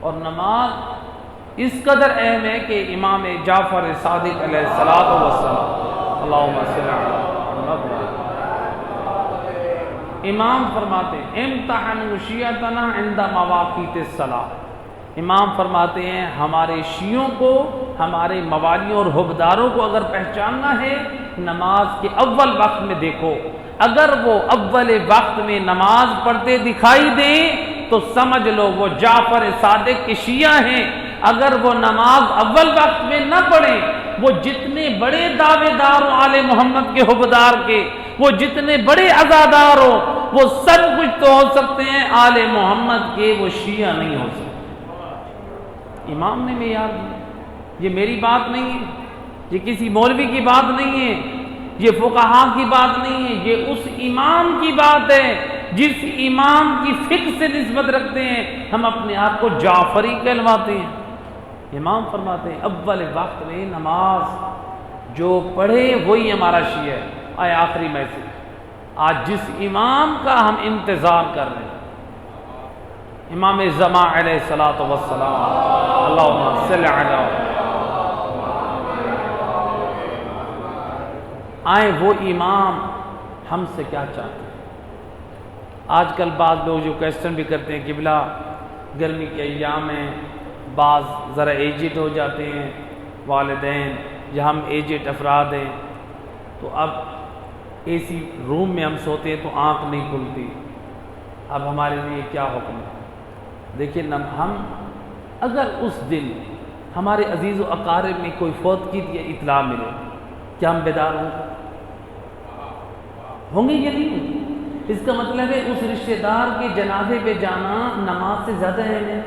اور نماز اس قدر اہم ہے کہ امام جعفر صادق علیہ الصلوۃ والسلام اللہم صل علی محمد، امام فرماتے ہیں امتحنوا شیعتنا عند مواقیت الصلاۃ، امام فرماتے ہیں ہمارے شیعوں کو، ہمارے موالیوں اور حبداروں کو اگر پہچاننا ہے نماز کے اول وقت میں دیکھو، اگر وہ اول وقت میں نماز پڑھتے دکھائی دیں تو سمجھ لو وہ جعفر صادق کے شیعہ ہیں، اگر وہ نماز اول وقت میں نہ پڑھیں، وہ جتنے بڑے دعوے دار ہوں آل محمد کے حبدار کے، وہ جتنے بڑے عزادار ہوں، وہ سب کچھ تو ہو سکتے ہیں آل محمد کے، وہ شیعہ نہیں ہو سکتے۔ امام نے معیار دیا، یہ میری بات نہیں ہے، یہ کسی مولوی کی بات نہیں ہے، یہ فقہاء کی بات نہیں ہے، یہ اس امام کی بات ہے جس امام کی فقہ سے نسبت رکھتے ہیں ہم اپنے آپ کو جعفری کہلواتے ہیں۔ امام فرماتے ہیں اول وقت میں نماز جو پڑھے وہی ہمارا شیعہ ہے۔ آئے آخری محفل، آج جس امام کا ہم انتظار کر رہے ہیں، امام زمان علیہ الصلوۃ والسلام اللہم صل علی، آئیں وہ امام ہم سے کیا چاہتے ہیں۔ آج کل بعض لوگ جو کویسچن بھی کرتے ہیں قبلہ گرمی کے ایام میں بعض ذرا ایجڈ ہو جاتے ہیں والدین یا ہم ایجڈ افراد ہیں، تو اب اے سی روم میں ہم سوتے ہیں تو آنکھ نہیں کھلتی، اب ہمارے لیے کیا حکم ہے؟ دیکھیں ہم اگر اس دن ہمارے عزیز و اقارب میں کوئی فوت کی اطلاع ملے، کیا ہم بیدار ہوں گے یا نہیں؟ اس کا مطلب ہے اس رشتہ دار کے جنازے پہ جانا نماز سے زیادہ اہم ہے۔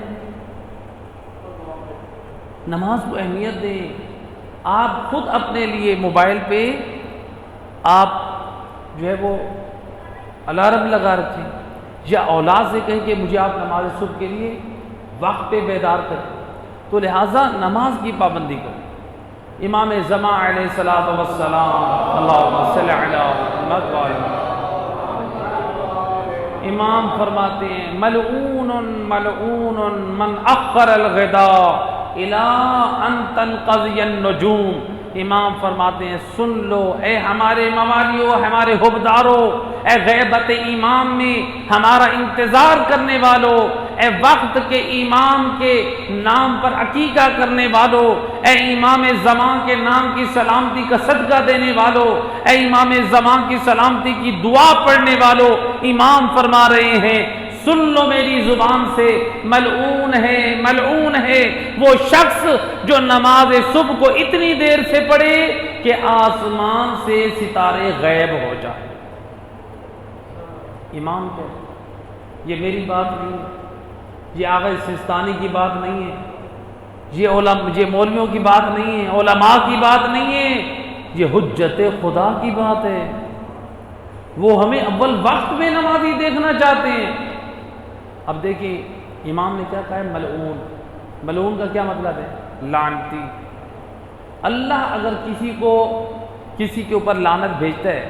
نماز کو اہمیت دیں۔ آپ خود اپنے لیے موبائل پہ آپ جو ہے وہ الارم لگا رکھیں، یا اولاد سے کہیں کہ مجھے آپ نماز صبح کے لیے وقت پہ بیدار کریں، تو لہٰذا نماز کی پابندی کریں۔ امام زمان علیہ الصلوۃ والسلام اللہم صل علی محمد وعلی امام فرماتے ہیں ملعون ملعون من اخر الغداء الی ان تنقضی النجوم، امام فرماتے ہیں سن لو اے ہمارے موالیوں، ہمارے حبداروں، اے غیبت امام میں ہمارا انتظار کرنے والوں، اے وقت کے امام کے نام پر عقیقہ کرنے والوں، اے امام زمان کے نام کی سلامتی کا صدقہ دینے والوں، اے امام زمان کی سلامتی کی دعا پڑھنے والوں، امام فرما رہے ہیں سن لو میری زبان سے، ملعون ہے وہ شخص جو نماز صبح کو اتنی دیر سے پڑھے کہ آسمان سے ستارے غائب ہو جائیں۔ امام کو یہ میری بات نہیں ہے، یہ آغا سستانی کی بات نہیں ہے، یہ مولویوں کی بات نہیں ہے، علماء کی بات نہیں ہے، یہ حجت خدا کی بات ہے۔ وہ ہمیں اول وقت میں نمازی دیکھنا چاہتے ہیں۔ اب دیکھیں امام نے کیا کہا ہے ملعون، ملعون کا کیا مطلب ہے؟ لعنتی۔ اللہ اگر کسی کے اوپر لعنت بھیجتا ہے،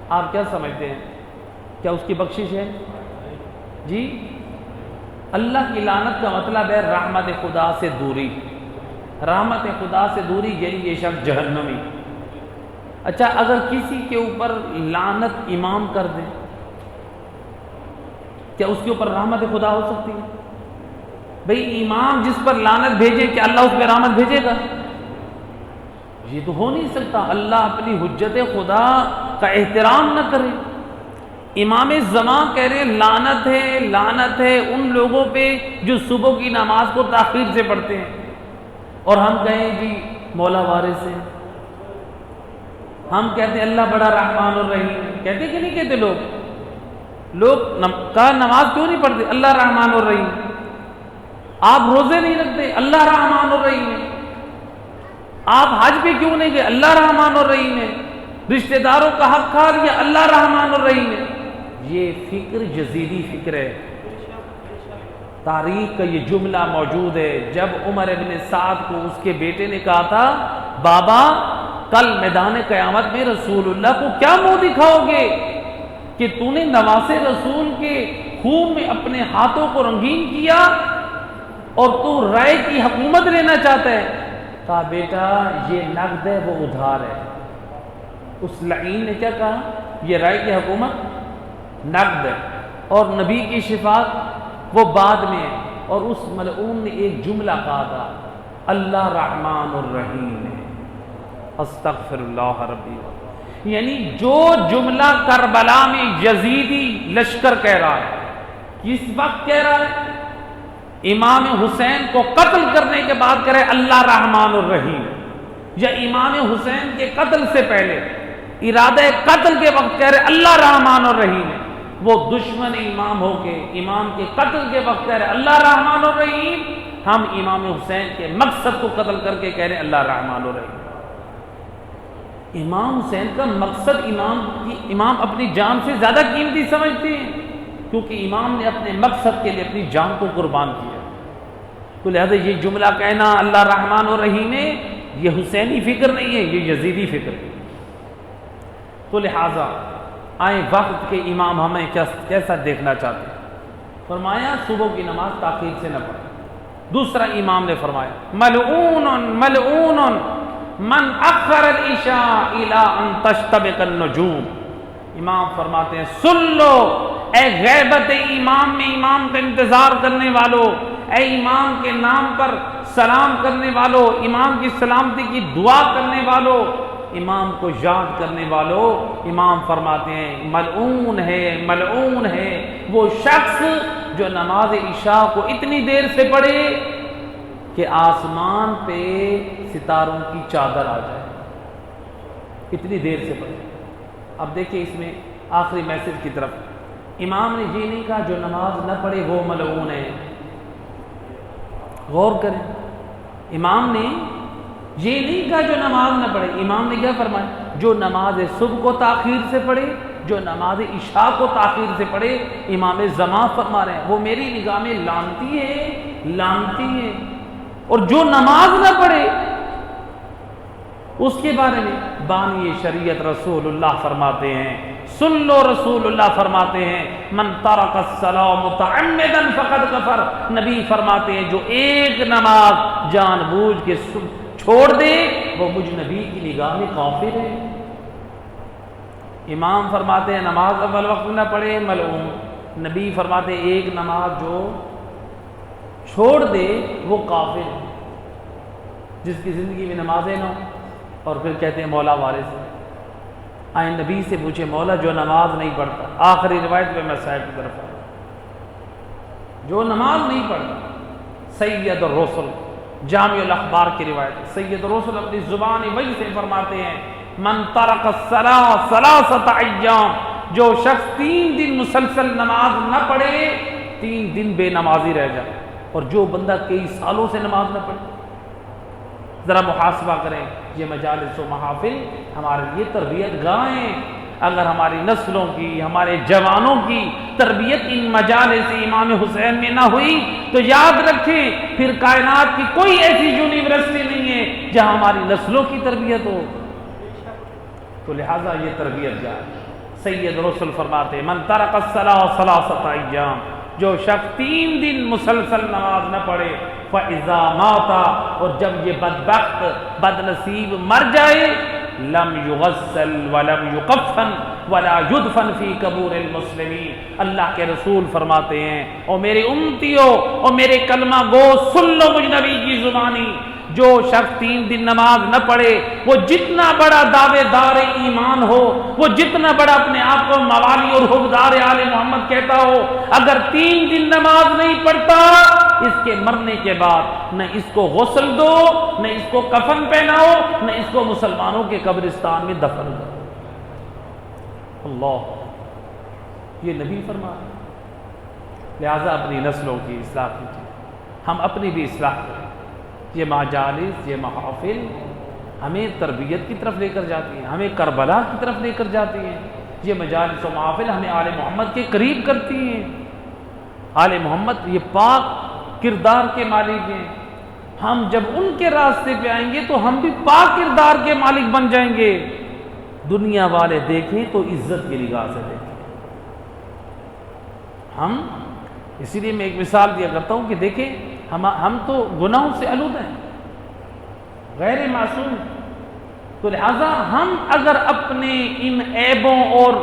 آپ کیا سمجھتے ہیں؟ کیا اس کی بخشش ہے؟ جی، اللہ کی لعنت کا مطلب ہے رحمت خدا سے دوری، رحمت خدا سے دوری یعنی یہ شخص جہنمی۔ اچھا اگر کسی کے اوپر لعنت امام کر دے، کیا اس کے اوپر رحمت خدا ہو سکتی ہے؟ بھئی امام جس پر لعنت بھیجے کیا اللہ اس پہ رحمت بھیجے گا؟ یہ تو ہو نہیں سکتا۔ اللہ اپنی حجت خدا کا احترام نہ کرے۔ امام زمان کہہ رہے ہیں لعنت ہے ان لوگوں پہ جو صبح کی نماز کو تاخیر سے پڑھتے ہیں، اور ہم کہیں جی مولا وارث ہے، ہم کہتے ہیں اللہ بڑا رحمان الرحیم، کہتے کہ نہیں کہتے؟ لوگ کا نماز کیوں نہیں پڑھتے؟ اللہ رحمان الرحیم۔ آپ روزے نہیں رکھتے؟ اللہ رحمان الرحیم ہے۔ آپ حج پہ کیوں نہیں گئے؟ اللہ رحمان الرحیم ہے۔ رشتہ داروں کا حق کھا لیا؟ اللہ رحمان الرحیم ہے۔ یہ فکر جزیدی فکر ہے۔ تاریخ کا یہ جملہ موجود ہے، جب عمر ابن سعد کو اس کے بیٹے نے کہا تھا بابا کل میدان قیامت میں رسول اللہ کو کیا منہ دکھاؤ گے کہ تو نے نواسے رسول کے خون میں اپنے ہاتھوں کو رنگین کیا؟ اور تو رائے کی حکومت لینا چاہتا ہے؟ کہا بیٹا یہ نقد ہے، وہ ادھار ہے۔ اس لعین نے کیا کہا؟ یہ رائے کی حکومت نقد ہے اور نبی کی شفاعت وہ بعد میں ہے۔ اور اس ملعون نے ایک جملہ کہا تھا، اللہ رحمان الرحیم ہے، استغفر اللہ ربی، یعنی جو جملہ کربلا میں یزیدی لشکر کہہ رہا ہے، کس وقت کہہ رہا ہے؟ امام حسین کو قتل کرنے کے بعد کہہ رہے اللہ رحمان الرحیم، یا امام حسین کے قتل سے پہلے ارادہ قتل کے وقت کہہ رہے اللہ رحمان الرحیم ہے۔ وہ دشمن امام ہو کے امام کے قتل کے وقت کہہ رہے اللہ رحمان الرحیم، ہم امام حسین کے مقصد کو قتل کر کے کہہ رہے اللہ رحمان الرحیم۔ امام حسین کا مقصد امام اپنی جان سے زیادہ قیمتی سمجھتے ہیں، کیونکہ امام نے اپنے مقصد کے لیے اپنی جان کو قربان کیا۔ تو لہذا یہ جملہ کہنا اللہ رحمان الرحیم ہے، یہ حسینی فکر نہیں ہے، یہ یزیدی فکر ہے۔ تو لہذا آئے وقت کے امام ہمیں کیسا دیکھنا چاہتے ہیں؟ فرمایا صبح کی نماز تاخیر سے نہ پڑھیں۔ دوسرا امام نے فرمایا ملعون ملعون من اخر العشاء الى ان تشتبک النجوم۔ امام فرماتے ہیں سن لو اے غیبت امام میں امام کا انتظار کرنے والو، اے امام کے نام پر سلام کرنے والو، امام کی سلامتی کی دعا کرنے والو، امام کو یاد کرنے والو، امام فرماتے ہیں ملعون ہے وہ شخص جو نماز عشاء کو اتنی دیر سے پڑھے کہ آسمان پہ ستاروں کی چادر آ جائے، اتنی دیر سے پڑھے۔ اب دیکھیں اس میں آخری میسج کی طرف، امام نے یہ نہیں کہا جو نماز نہ پڑھے وہ ملعون ہے، غور کریں، امام نے یہ نہیں کہا جو نماز نہ پڑھے، امام نے کیا فرمایا؟ جو نماز صبح کو تاخیر سے پڑھے، جو نماز عشاء کو تاخیر سے پڑھے، امام زمان فرما رہے ہیں وہ میری نگاہ میں لعنتی ہے۔ اور جو نماز نہ پڑھے اس کے بارے میں بانی شریعت رسول اللہ فرماتے ہیں، سن لو رسول اللہ فرماتے ہیں من ترک الصلاۃ متعمدا فقد کفر، نبی فرماتے ہیں جو ایک نماز جان بوجھ کے چھوڑ دے وہ مجھ نبی کی نگاہ میں کافر ہے۔ امام فرماتے ہیں نماز اول وقت نہ پڑھے ملعون، نبی فرماتے ہیں ایک نماز جو چھوڑ دے وہ کافر ہے۔ جس کی زندگی میں نمازیں نہ ہوں اور پھر کہتے ہیں مولا وارث ہے، آئیں نبی سے پوچھے مولا جو نماز نہیں پڑھتا، آخری روایت میں میں صاحب کی طرف آؤں، جو نماز نہیں پڑھتا، سید الرسل جامع الاخبار کی روایت، سید الرسل اپنی زبان وحی سے فرماتے ہیں من ترک الصلاۃ ثلاثۃ ایام، جو شخص 3 دن مسلسل نماز نہ پڑھے 3 دن بے نمازی رہ جائے۔ اور جو بندہ کئی سالوں سے نماز نہ پڑھے، ذرا محاسبہ کریں، یہ مجالس و محافل ہمارے لیے تربیت گاہیں، اگر ہماری نسلوں کی ہمارے جوانوں کی تربیت ان مجالس امام حسین میں نہ ہوئی تو یاد رکھیں پھر کائنات کی کوئی ایسی یونیورسٹی نہیں ہے جہاں ہماری نسلوں کی تربیت ہو۔ تو لہٰذا یہ تربیت جائے۔ سید رسول فرماتے من ترک الصلاۃ ثلاثۃ ایام، جو شخص 3 دن مسلسل نماز نہ پڑھے فاذا مات، اور جب یہ بدبخت بد نصیب مر جائے لم یغسل ولم یکفن ولا یدفن فی قبور المسلمین، اللہ کے رسول فرماتے ہیں اور میرے امتیوں اور میرے کلمہ گو سن لو مجھ نبی کی زبانی، جو شخص 3 دن نماز نہ پڑھے وہ جتنا بڑا دعوے دار ایمان ہو، وہ جتنا بڑا اپنے آپ کو موالی اور حبدار آل محمد کہتا ہو، اگر 3 دن نماز نہیں پڑھتا اس کے مرنے کے بعد نہ اس کو غسل دو، نہ اس کو کفن پہناؤ، نہ اس کو مسلمانوں کے قبرستان میں دفن کرو۔ اللہ، یہ نبی فرمایا۔ لہذا اپنی نسلوں کی اصلاح کیجیے، ہم اپنی بھی اصلاح کریں۔ یہ مجالس، یہ محافل ہمیں تربیت کی طرف لے کر جاتی ہیں، ہمیں کربلا کی طرف لے کر جاتی ہیں۔ یہ مجالس و محافل ہمیں آل محمد کے قریب کرتی ہیں۔ آل محمد یہ پاک کردار کے مالک ہیں، ہم جب ان کے راستے پہ آئیں گے تو ہم بھی پاک کردار کے مالک بن جائیں گے۔ دنیا والے دیکھیں تو عزت کی نگاہ سے دیکھیں۔ ہم اسی لیے میں ایک مثال دیا کرتا ہوں کہ دیکھیں ہم تو گناہوں سے آلود ہیں، غیر معصوم، تو لہذا ہم اگر اپنے ان عیبوں اور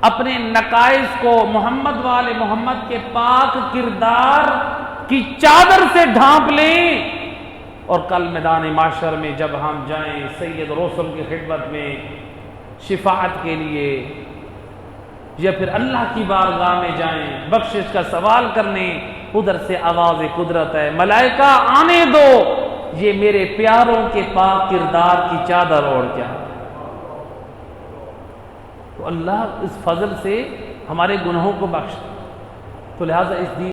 اپنے نقائص کو محمد والے محمد کے پاک کردار کی چادر سے ڈھانپ لیں، اور کل میدان معاشر میں جب ہم جائیں سید رسول کی خدمت میں شفاعت کے لیے یا پھر اللہ کی بارگاہ میں جائیں بخشش کا سوال کرنے، ادھر سے آواز قدرت ہے، ملائکہ آنے دو، یہ میرے پیاروں کے پاک کردار کی چادر اوڑھ کے آئے۔ تو اللہ اس فضل سے ہمارے گناہوں کو بخش، تو لہٰذا اس دین